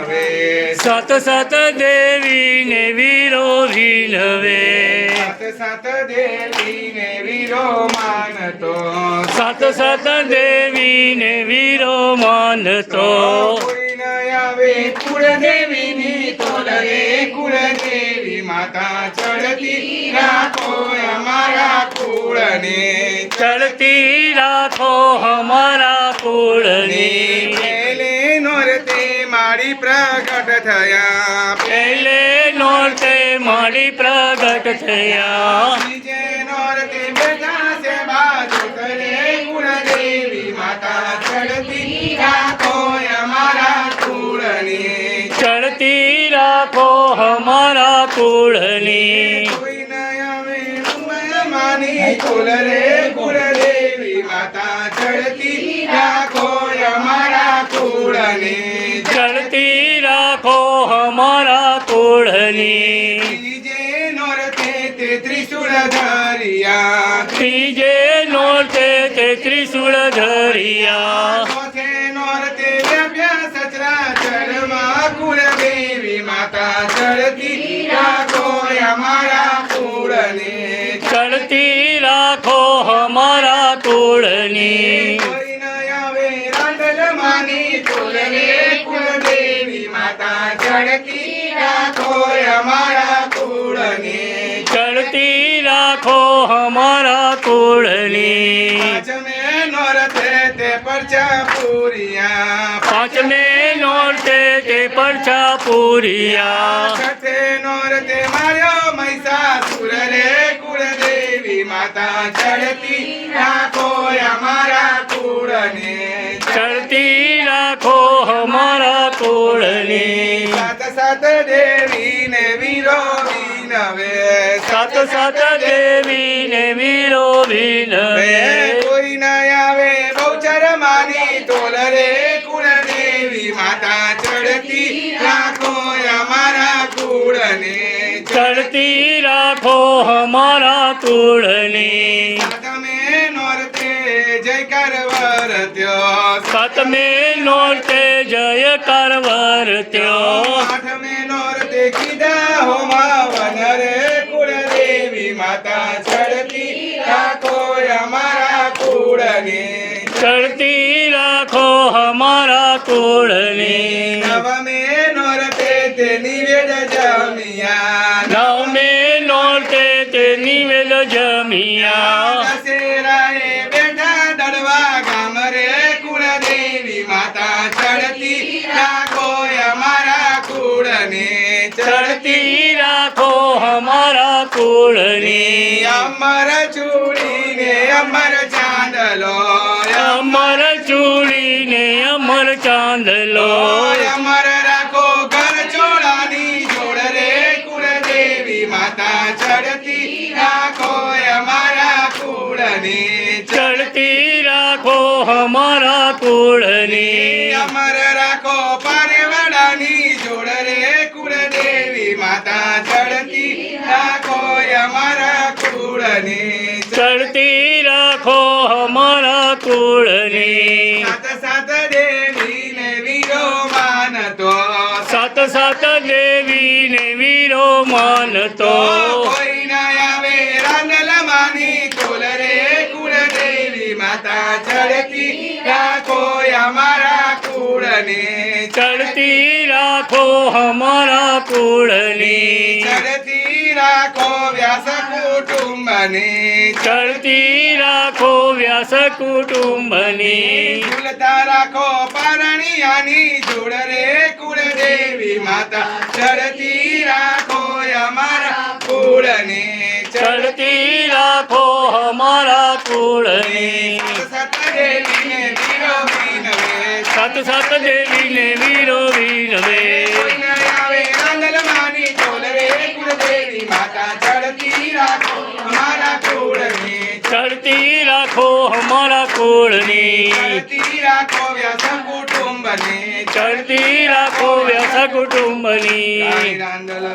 વિનવે સાત સાત દેવીને વીરો વિનવે સાત સાત દેવીને વીરો માનતો સાત સાત દેવીને વીરો માનતો કોઈ ન આવે કુળદેવીની તોલરે કુળદેવી માતા ચડતી રાખો અમારા કુળને ચડતી રાખો અમારા કુળની પહેલે નોરતે મારી પ્રગટ થયા પહેલે નોરતે મારી પ્રગટ થયા બીજે નોરતે બેઠા છે બાજુ કરે કુળદેવી માતા ચડતી રાખો અમારા કુળની ચડતી રાખો અમારા કુળની કોઈ ન આવે માની કુલરે કુળદેવી માતા ચડતી રાખો અમારા કુળની ચડતી રાખો અમારા કુળની બીજે નોરતે તે ત્રિશુળ ધરિયા ત્રીજે નોરતે તે ત્રિશુળ ધરિયા ચોથે નોરતે વ્યાપ્યા સચરાચરમાં કુળદેવી માતા ચડતી રાખો અમારા કુળને ચડતી રાખો અમારા કુળની કોઈ ન આવે રાંડલમાની કુલરે કુળદેવી માતા ચડતી રાખો અમારા કુળને ચડતી રાખો અમારા કુળની પાંચમે નોરતે તે પરચા પૂરિયા પાંચમે નોરતે તે પરછા પૂરિયા છઠ્ઠે નોરતે માર્યો મહિષાસુર રે કુળદેવી માતા ચડતી રાખો અમારા કુળને ચડતી રાખો અમારા કુળની સાત સાત દેવીને વીરો વિનવે સાત સાત દેવીને વીરો વિનવે કોઈ ન આવે બહુચર માની તોલ રે કુળદેવી માતા ચડતી રાખો અમારા કુળને ચડતી રાખો અમારા કુળની સાતમે નોરતે જયકાર વર્ત્યો સાતમે નોરતે જય કરવર્ત્યો આઠમે નોરતે કીધા હોમાવન રે કુળદેવી માતા ચડતી રાખો અમારા કુળને ચડતી રાખો અમારા કુળની નવમે નોરતે તે નિવેદ જમિયા નવમે નોરતે તે નિવેદ જમિયા દશેરાએ બેઠા દડવા ગામ રે કુળદેવી માતા ચડતી રાખો અમારા કુળને ચડતી રાખો અમારા કુળની અમર ચૂડીને અમર ચાંદલો અમર ચૂડીને અમર ચાંદલો અમર રાખો ઘર ચોળાની જોડ રે કુળદેવી માતા ચડતી રાખો અમારા કુળને ચડતી રાખો અમારા કુળની અમર રાખો પારેવાડાની જોડ રે કુળદેવી માતા ચડતી રાખો અમારા કુળને ચડતી રાખો અમારા કુળની સાત સાત દેવીને વીરો માનતો સાત સાત દેવીને વીરો માનતો કોઈ ન આવે રાંદલમાની તોલ રે કુળદેવી માતા ચડતી રાખો અમારા કુળને ચડતી રાખો અમારા કુળની ચડતી રાખો વ્યાસ કુટુંબને ચડતી રાખો વ્યાસ કુટુંબની ઝૂલતા રાખો પારણિયાની જોડ રે કુળદેવી માતા ચડતી રાખો અમારા કુળને ચડતી રાખો અમારા કુળની સત દેવીને વીરો વિનવે સત સત દેવીને વીરો વિનવે કોઈ ન આવે રાંદલમાની તોલ રે કુળદેવી માતા ચડતી રાખો અમારા કુળને ચડતી રાખો અમારા કુળની ચડતી રાખો વ્યાસ કુટુંબને ચડતી રાખો વ્યાસ કુટુંબની રાંદલ